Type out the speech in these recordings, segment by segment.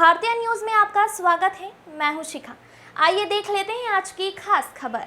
भारतीय न्यूज में आपका स्वागत है। मैं हूं शिखा। आइए देख लेते हैं आज की खास खबर।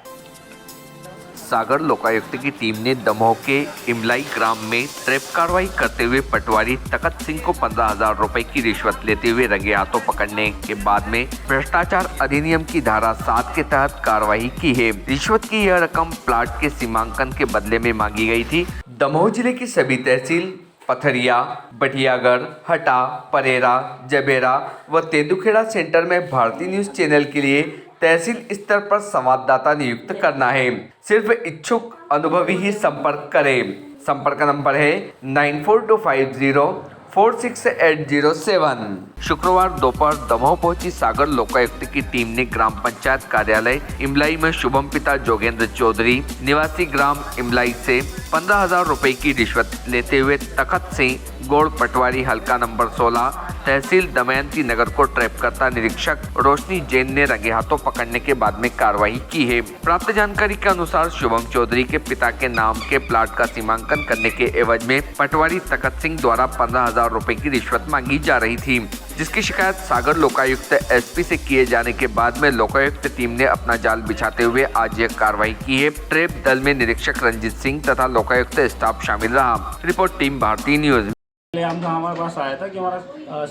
सागर लोकायुक्त की टीम ने दमोह के इमलाई ग्राम में ट्रैप कार्रवाई करते हुए पटवारी तखत सिंह को 15,000 रुपए की रिश्वत लेते हुए रंगे हाथों पकड़ने के बाद में भ्रष्टाचार अधिनियम की धारा 7 के तहत कार्रवाई की है। रिश्वत की यह रकम प्लाट के सीमांकन के बदले में मांगी गई थी। दमोह जिले की सभी तहसील पथरिया, बढ़ियागढ़, हटा, परेरा, जबेरा व तेंदुखेड़ा सेंटर में भारतीय न्यूज चैनल के लिए तहसील स्तर पर संवाददाता नियुक्त करना है। सिर्फ इच्छुक अनुभवी ही संपर्क करें। संपर्क नंबर है 9425046807। शुक्रवार दोपहर दमोह पहुंची सागर लोकायुक्त की टीम ने ग्राम पंचायत कार्यालय इमलाई में शुभम पिता जोगेंद्र चौधरी निवासी ग्राम इमलाई से 15,000 रुपए की रिश्वत लेते हुए तखत सिंह गोड़ पटवारी हल्का नंबर 16 तहसील दमयंती नगर को ट्रैप करता निरीक्षक रोशनी जैन ने रंगे हाथों पकड़ने के बाद में कार्रवाई की है। प्राप्त जानकारी के अनुसार शुभम चौधरी के पिता के नाम के प्लाट का सीमांकन करने के एवज में पटवारी तखत सिंह द्वारा 15,000 रुपए की रिश्वत मांगी जा रही थी, जिसकी शिकायत सागर लोकायुक्त एसपी से किए जाने के बाद में लोकायुक्त टीम ने अपना जाल बिछाते हुए आज यह कार्रवाई की है। ट्रैप दल में निरीक्षक रंजीत सिंह तथा लोकायुक्त स्टाफ शामिल रहा। रिपोर्ट टीम भारतीय न्यूज। हम तो हमारे पास आया था कि हमारा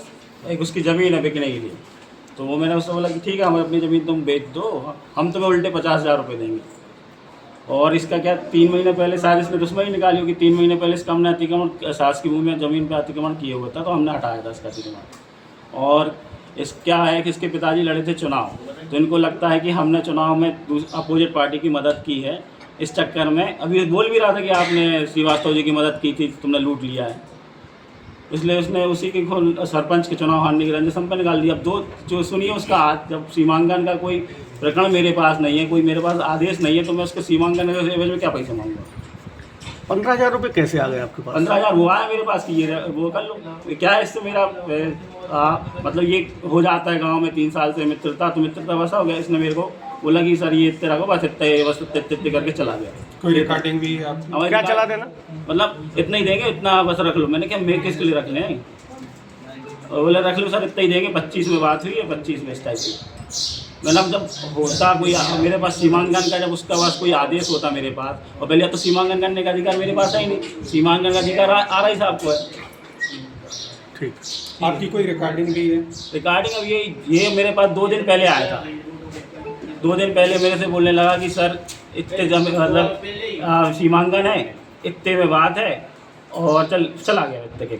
एक उसकी ज़मीन है बिकने के लिए, तो वो मैंने उससे बोला कि ठीक है हमें अपनी ज़मीन तुम बेच दो, हम तुम्हें उल्टे 50,000 रुपये देंगे। और इसका क्या 3 महीने पहले शायद इसने दुश्मनी निकाली होगी। 3 महीने पहले इसका हमने अतिक्रमण सास की भूमि में ज़मीन पर अतिक्रमण किए हुआ था, तो हमने हटाया था इसका अतिक्रमण। और इस क्या है कि इसके पिताजी लड़े थे चुनाव, तो इनको लगता है कि हमने चुनाव में अपोजिट पार्टी की मदद की है। इस चक्कर में अभी बोल भी रहा था कि आपने श्रीवास्तव जी की मदद की थी, तुमने लूट लिया है, इसलिए उसने उसी के सरपंच के चुनाव हारने की रंजिश हम पर निकाल दी। अब दो जो सुनिए उसका हाथ, जब सीमांकन का कोई प्रकरण मेरे पास नहीं है, कोई मेरे पास आदेश नहीं है, तो मैं उसको सीमांकन के एवज में क्या पैसे मांगूंगा। 15,000 रुपये कैसे आ गए आपके पास? 15,000 वो आया मेरे पास कि ये वो कर लो। क्या है इससे मेरा मतलब ये हो जाता है गाँव में 3 साल से मित्रता, तो मित्रता वैसा हो गया। इसने मेरे को बोला कि सर ये इतने रखो, बस इतने करके चला गया। कोई रिकॉर्डिंग भी आप क्या चला देना, मतलब इतना ही देंगे, इतना बस रख लो। मैंने क्या मैं किसके लिए रख लें, और बोले रख लो सर इतना ही देंगे। 25 में बात हुई है, 25 में इस टाइप की। मतलब जब होता कोई मेरे पास सीमांकन का, जब उसका पास कोई आदेश होता मेरे पास, और पहले तो सीमांकन करने का अधिकार मेरे पास है ही नहीं, सीमांकन का अधिकार आ रही साहब को है। ठीक, आपकी कोई रिकॉर्डिंग भी है? रिकॉर्डिंग अब ये मेरे पास 2 दिन पहले आया था। 2 दिन पहले मेरे से बोलने लगा कि सर इतने मतलब सीमांकन है, इतने में बात है, और चला गया इतने के।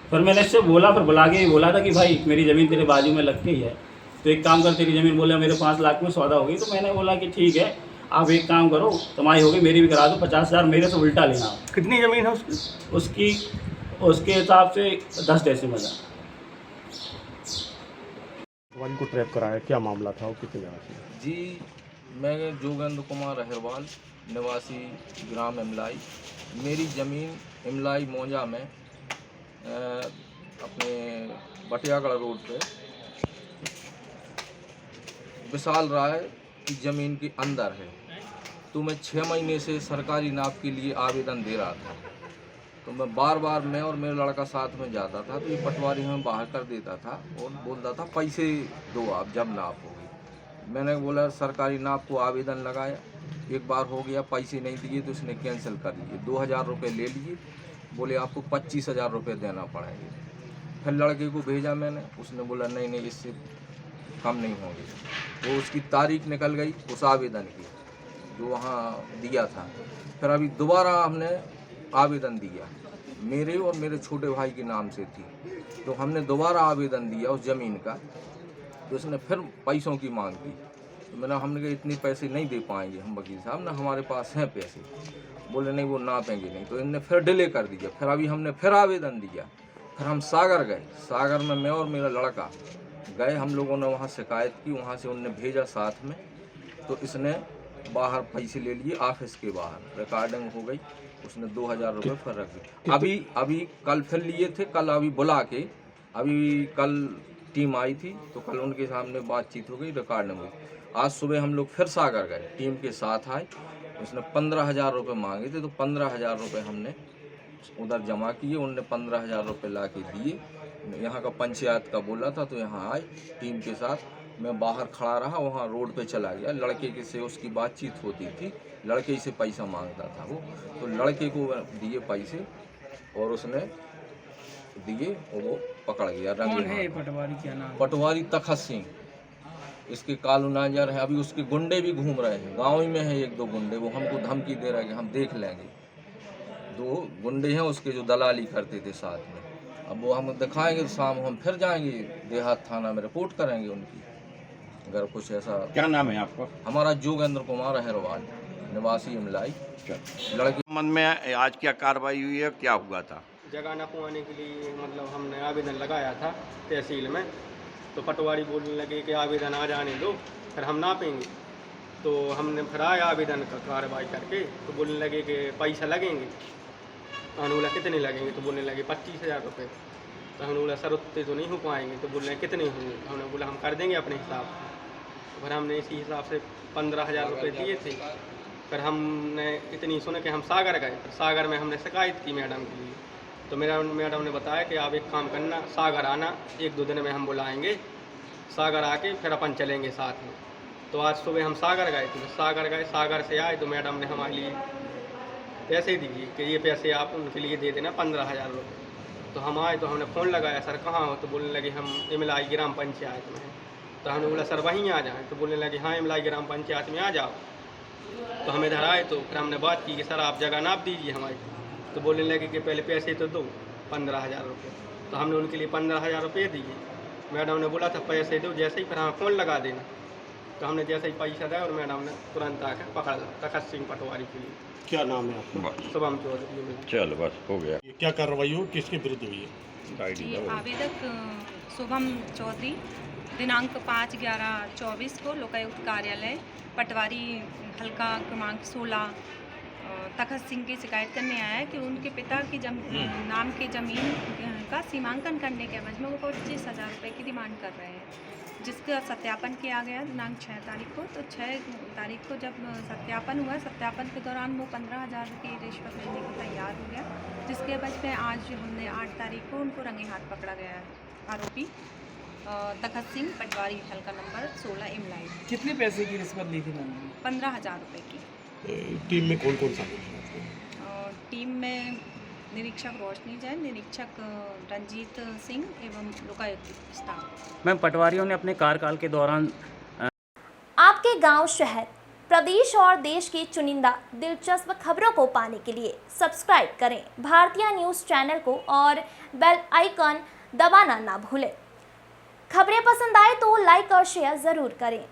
फिर मैंने इससे बोला, फिर बुला के बोला था कि भाई मेरी ज़मीन तेरे बाजू में लग गई है, तो एक काम कर, तेरी ज़मीन बोले मेरे 5 लाख में सौदा हो गई। तो मैंने बोला कि ठीक है आप एक काम करो, तुम्हारी हो गई, मेरी भी करा दो, 50,000 मेरे से उल्टा लेना। कितनी ज़मीन है उसकी? उसके हिसाब से 10 डेसिमल है। वन को ट्रैप कराया, क्या मामला था, वो कितने जगह से? जी, मैं जोगेंद्र कुमार अहिरवाल निवासी ग्राम इमलाई। मेरी ज़मीन इमलाई मौजा में अपने बटियागढ़ रोड पे विशाल राय की ज़मीन के अंदर है। तो मैं 6 महीने से सरकारी नाप के लिए आवेदन दे रहा था, तो मैं बार मैं और मेरा लड़का साथ में जाता था, तो ये पटवारी हमें बाहर कर देता था और बोलता था पैसे दो आप जब नाप होगी। मैंने बोला सरकारी नाप को आवेदन लगाया, एक बार हो गया, पैसे नहीं दिए तो उसने कैंसिल कर लिए। 2,000 रुपये ले लिए, बोले आपको 25,000 रुपये देना पड़ेंगे। फिर लड़के को भेजा मैंने, उसने बोला नहीं इससे कम नहीं होंगे। वो उसकी तारीख निकल गई उस आवेदन की जो वहाँ दिया था। फिर अभी दोबारा हमने आवेदन दिया, मेरे और मेरे छोटे भाई के नाम से थी, तो हमने दोबारा आवेदन दिया उस ज़मीन का, तो उसने फिर पैसों की मांग की। तो मैंने हमने कहा इतने पैसे नहीं दे पाएंगे हम वकील साहब ना, हमारे पास हैं पैसे। बोले नहीं वो नापेंगे नहीं, तो इनने फिर डिले कर दिया। फिर अभी हमने फिर आवेदन दिया, फिर हम सागर गए। सागर में मैं और मेरा लड़का गए, हम लोगों ने वहाँ शिकायत की, वहाँ से उनने भेजा साथ में, तो इसने बाहर पैसे ले लिए ऑफिस के बाहर, रिकॉर्डिंग हो गई, उसने 2,000 रुपये फिर रख दिए। अभी कल फिर लिए थे, कल अभी बुला के, अभी कल टीम आई थी तो कल उनके सामने बातचीत हो गई, रिकॉर्डिंग हुई। आज सुबह हम लोग फिर सागर गए, टीम के साथ आए, उसने 15,000 रुपये मांगे थे, तो 15,000 रुपये हमने उधर जमा किए, उनने 15,000 रुपये ला के दिए। यहाँ का पंचायत का बोला था, तो यहाँ आए टीम के साथ। मैं बाहर खड़ा रहा, वहाँ रोड पे चला गया। लड़के के से उसकी बातचीत होती थी, लड़के से पैसा मांगता था वो, तो लड़के को दिए पैसे और उसने दिए और वो पकड़ गया। कौन है पटवारी, क्या नाम? पटवारी तखत सिंह, इसके कालू नाजर है। अभी उसके गुंडे भी घूम रहे हैं, गाँव ही में है 1-2 गुंडे, वो हमको धमकी दे रहे हैं कि हम देख लेंगे। 2 गुंडे हैं उसके जो दलाली करते थे साथ में। अब वो हम दिखाएंगे तो शाम हम फिर जाएंगे देहात थाना में, रिपोर्ट करेंगे उनकी, अगर कुछ ऐसा। क्या नाम है आपका? हमारा जोगेंद्र कुमार अहरवाल, निवासी इमलाई। लड़के मन में आज क्या कार्रवाई हुई है, क्या हुआ था? जगह नपवाने के लिए मतलब हमने आवेदन लगाया था तहसील में, तो पटवारी बोलने लगे कि आवेदन आ जाने दो, फिर हम नापेंगे। तो हमने फिर आए आवेदन का कार्रवाई करके, तो बोलने लगे कि पैसा लगेंगे। हमने बोला कितने लगेंगे, तो बोलने लगे 25,000 रुपये। तो हमने बोला सर उतने तो नहीं हो पाएंगे, तो बोल रहे कितने होंगे। हमने बोला हम कर देंगे अपने हिसाब से। फिर हमने इसी हिसाब से 15,000 रुपये दिए थे। फिर हमने इतनी सुने कि हम सागर गए, फिर सागर में हमने शिकायत की मैडम के लिए। तो मेरा मैडम ने बताया कि आप एक काम करना, सागर आना, 1-2 दिन में हम बुलाएंगे, सागर आके फिर अपन चलेंगे साथ में। तो आज सुबह हम सागर गए थे, सागर गए, सागर से आए तो मैडम ने हमारे लिए पैसे दिए कि ये पैसे आप उनके लिए दे देना 15,000 रुपये। तो हम आए तो हमने फ़ोन लगाया, सर कहाँ हो? तो बोलने लगे हम इमलाई ग्राम पंचायत में हैं। तो हमने बोला सर वहीं आ जाएँ, तो बोलने लगे हाँ इमलाई ग्राम पंचायत में आ जाओ। तो हम इधर आए तो फिर हमने बात की कि सर आप जगह नाप दीजिए हमारी। तो बोलने लगे कि पहले पैसे तो दो 15,000 रुपये। तो हमने उनके लिए 15,000 रुपये दिए। मैडम ने बोला था पैसे दो, जैसे ही फिर हमें फ़ोन लगा देना। तो हमने जैसे ही पैसा दिया और मैडम ने तुरंत आकर पकड़ लिया तखत सिंह पटवारी के लिए। क्या नाम है आपका? बस शुभम चौधरी। चल बस हो गया। ये क्या कार्रवाई हुई, किसके विरुद्ध हुई है? जी, आवेदक शुभम चौधरी दिनांक 5/11/24 को लोकायुक्त कार्यालय पटवारी हल्का क्रमांक 16 तखत सिंह की शिकायत करने आया है कि उनके पिता की नाम की ज़मीन का सीमांकन करने के एवज में वो 25,000 रुपये की डिमांड कर रहे हैं, जिसका सत्यापन किया गया दिनांक 6 तारीख को। तो 6 तारीख को जब सत्यापन हुआ, सत्यापन के दौरान वो 15,000 की रिश्वत लेने को तैयार हो गया, जिसके एवज में आज हमने 8 तारीख को उनको रंगे हाथ पकड़ा गया है। आरोपी तखत सिंह पटवारी हल्का नंबर 16 इमलाई। कितने पैसे की रिश्वत ली थी मैंने? 15,000 रुपये की। टीम में कौन कौन शामिल है? टीम में निरीक्षक रोशनी जैन, निरीक्षक रंजीत सिंह एवं लोकायुक्त स्टाफ। मैम, पटवारियों ने अपने कार्यकाल के दौरान आपके गांव, शहर, प्रदेश और देश की चुनिंदा दिलचस्प खबरों को पाने के लिए सब्सक्राइब करें भारतीय न्यूज़ चैनल को और बेल आइकन दबाना ना भूलें। खबरें पसंद आए तो लाइक और शेयर ज़रूर करें।